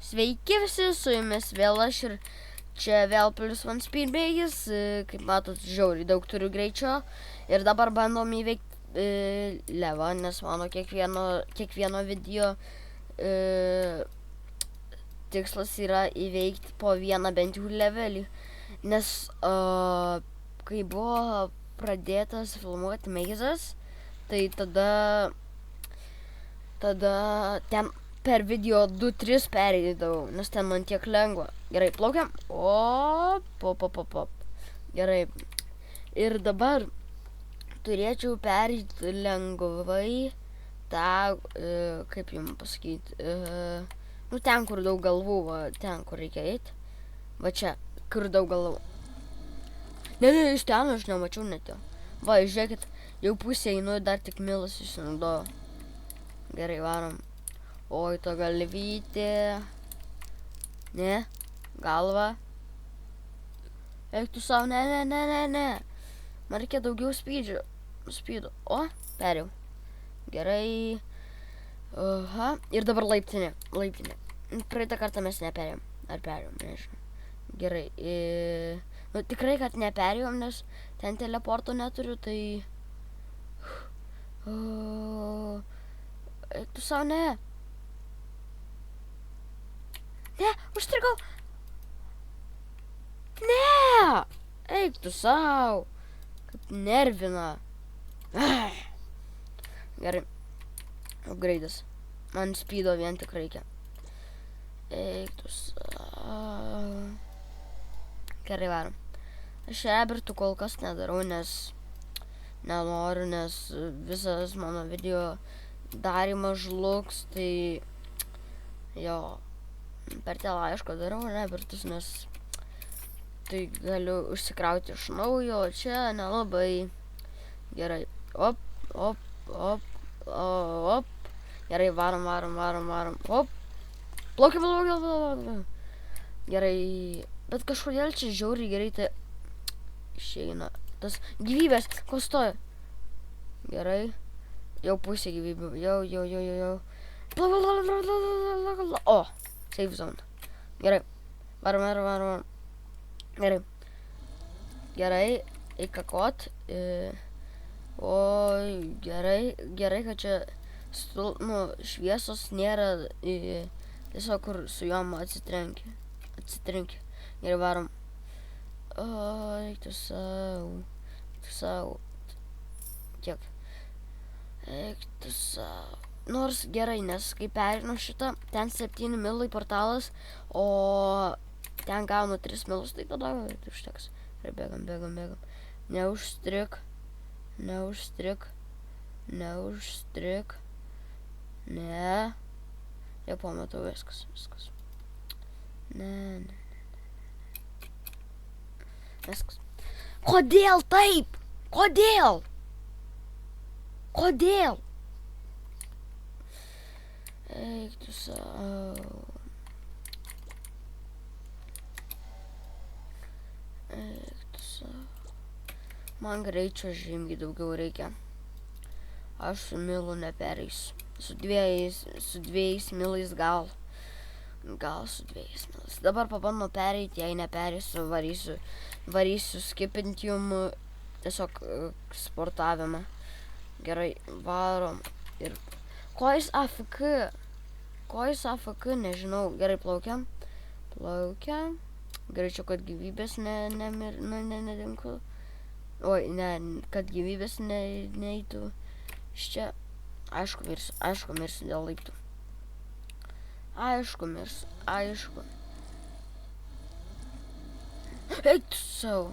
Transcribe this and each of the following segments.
Sveiki visi, su jumis vėl aš ir čia vėl plus one speed bėgis, kaip matot, žiauriai daug turiu greičio ir dabar bandom įveikti levą, nes mano kiekvieno video tikslas yra įveikti po vieną bent jau levelį, nes kai buvo pradėtas filmuoti Mazes, tai tada ten per video 2-3 pereidavau, nes ten man tiek lengva. Gerai, plaukiam. Op. Gerai. Ir dabar turėčiau pereiti lengvai tą, kaip jums pasakyti, nu ten, kur daug galvų, va, ten, kur reikia eiti. Va čia, kur daug galvų. Ne, iš ten aš nemačiau net jo. Va, žiūrėkit, jau pusė einu, dar tik milas išsinaudojo. Gerai, varom. Oi, to galvytė. Ne, galva. Eik tu savo, ne. Man reikia daugiau spydo. O, perėjau. Gerai. Aha, ir dabar laiptinė. Praeitą kartą mes neperėjom. Ar perėjom, nežinau. Gerai. Nu, tikrai, kad neperėjom, nes ten teleporto neturiu, tai... Eik tu savo, ne. Ne, užstrigau. Ne, eik tu savo. Kaip nervina. Gerai. Upgrade'as. Man speedo vien tik reikia. Eik tu savo. Gerai, varom. Aš rebertų kol kas nedarau, nes nenoriu, nes visas mano video darymas žlugs, tai jo. Per telaiško darau rebertus, nes tai galiu užsikrauti iš naujo, o čia nelabai. Gerai. Op. Gerai, varom. Op. Plaukiam. Gerai. Bet kažkodėl čia žiauriai greitai išeina. Tas gyvybės, ko stoja? Gerai. Jau pusė gyvybių. Jau. O. Safe zone. Gerai. Varom. Gerai. Eik kakot. Oi, gerai, kad čia šviesos nėra tiesiog kur su jom atsitrenkia. Gerai, varom. Oi, tu savo. Tiek. Eik tu savo. Nors gerai, nes kai perinu šitą, ten 7 milai portalas, o ten gaunu 3 milus, tai tada užteks. Ir bėgam. Neužstrik. Ne. Jau pamatau viskas. Ne. Viskas. Kodėl taip? Kodėl? Eik tu savo. Man greičio žymiai daugiau reikia. Aš su milu nepereisiu. Su dviejais milais gal su 2 milais. Dabar pabandau pereiti, jei nepereisiu, varysiu skipinti jum tiesiog sportavimą. Gerai, varom. Ir ko jis AFK, nežinau. Gerai, plaukiam. Greičiau, kad gyvybės nedinku. Oi, ne, kad gyvybės neeitų. Iš čia, aišku mirsiu dėl laiptų. Aišku. Eik tu savo.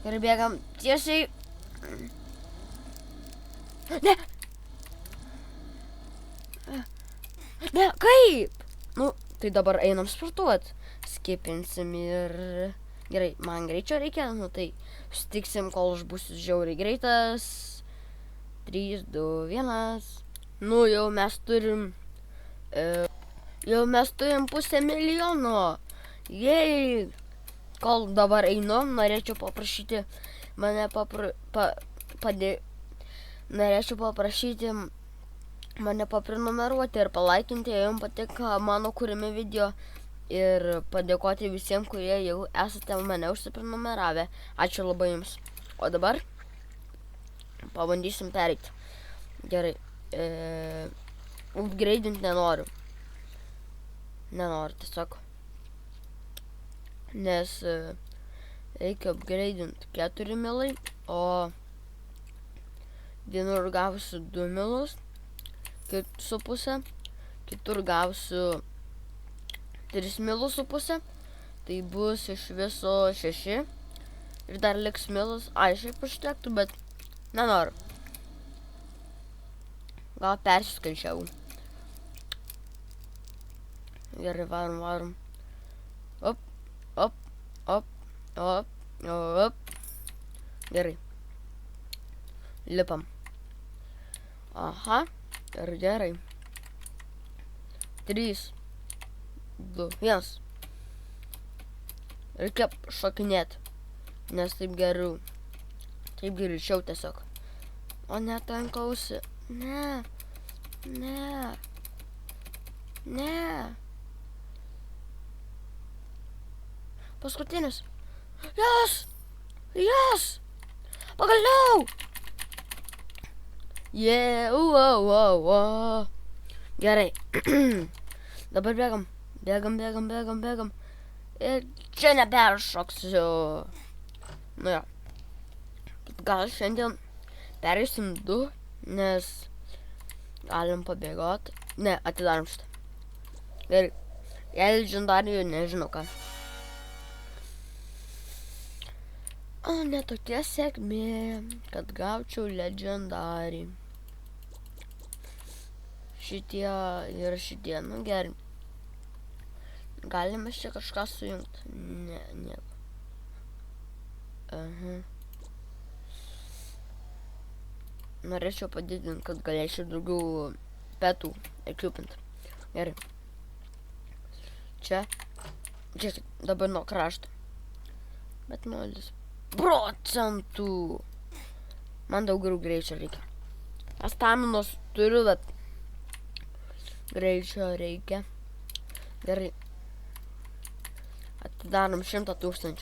Gerai, bėgam tiesiai. Ne, kaip? Nu, tai dabar einam sportuot. Skipinsim ir... Gerai, man greičio reikia, nu tai sutiksim, kol aš būsiu žiauriai greitas. 3, 2, 1. Nu, jau mes turim 500,000. Jei. Kol dabar einu, norėčiau paprašyti mane norėčiau paprašyti mane paprenumeruoti ir palaikinti, jei jums patinka mano kūrimi video. Ir padėkoti visiems, kurie jau esate mane užsiprenumeravę. Ačiū labai jums. O dabar pabandysim pereiti. Gerai. Upgrade'inti nenoriu. Nenoriu tiesiog. Nes reikia upgrade'inti 4 milai, o vienur gausiu 2 milus, su pusę, kitur gausiu 3 milus su pusę, tai bus iš viso 6 ir dar liks milus, šiaip užtektų, bet nenoriu. Gal persiskaičiau. Gerai, varom. Op. Gerai. Lipam. Aha, ir gerai. 3, 2, 1. Reikia šokinėti, nes taip geriau. Taip greičiau tiesiog. O ne, tankausi. Ne. Paskutinis. Yes! Pagaliau! Wow. Gerai. Dabar bėgam. Ir čia neperšoksiu. Nu jo. Gal šiandien pereisim 2, nes galim pabėgoti. Ne, atidarom šitą. Gerai. Jei legendarijų, nežinau ką. O ne tokia sėkmė, kad gaučiau legendarį. Šitie ir šitie, nu gerai. Galime čia kažką sujungti? Ne, nieko. Norėčiau padidinti, kad galėčiau daugiau petų equipinti. Gerai. Čia dabar nuo krašto. Bet 0%. Man daugiau greičio reikia. Staminos turiu, bet greičio reikia. Gerai. Atidarom 100 000.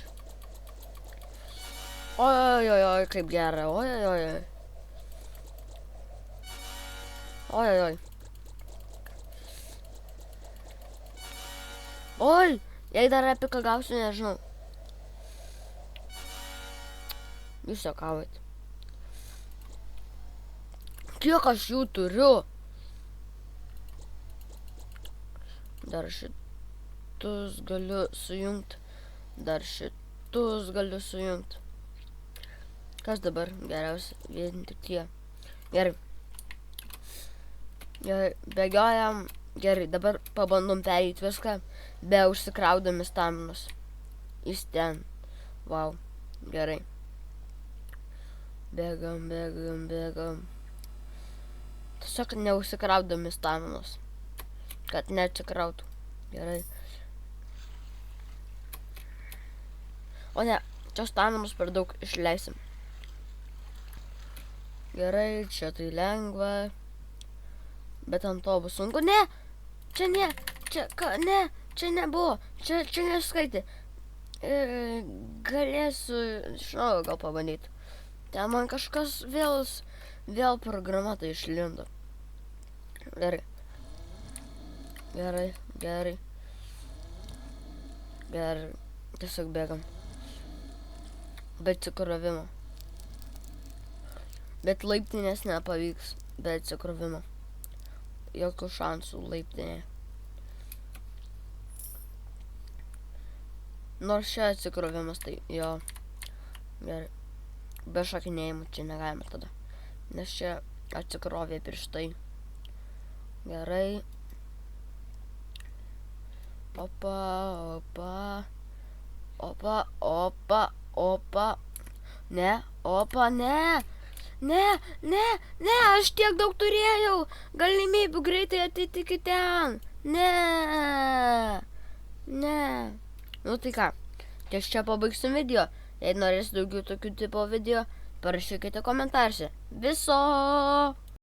Oi, kaip gerai. Oi. Oi, jei dar epiką gausiu, nežinau. Jūs juokavot. Kiek aš jų turiu? Dar šitus galiu sujungti. Kas dabar geriausia? Vien tik tie. Gerai. Bėgiojam. Gerai, dabar pabandom pereiti viską, be užsikraudami staminos. Jis ten. Wow. Gerai. Bėgam. Tiesiog neužsikraudami staminos. Kad neatsikrautų. Gerai. O ne, čia staminos per daug išleisim. Gerai, čia tai lengva. Bet ant to bus sunku. Ne! Čia nebuvo. Čia neskaitė. Galėsiu iš naujo gal pabandyti. Ten man kažkas vėl programa tai išlindo. Gerai. Tiesiog bėgam. Be atsikrovimo. Bet laiptinės nepavyks. Be atsikrovimo. Jokių šansų laiptinė. Nors čia atsikrovimas, tai jo. Gerai. Be šakinėjimų čia negalime tada. Nes čia atsikrovė prieš tai. Gerai. Opa. Ne, aš tiek daug turėjau galimybių greitai ateiti iki ten. Ne. Nu tai ką, ties čia pabaigsim video. Jei norės daugiau tokių tipo video, parašykite komentaruose. Viso!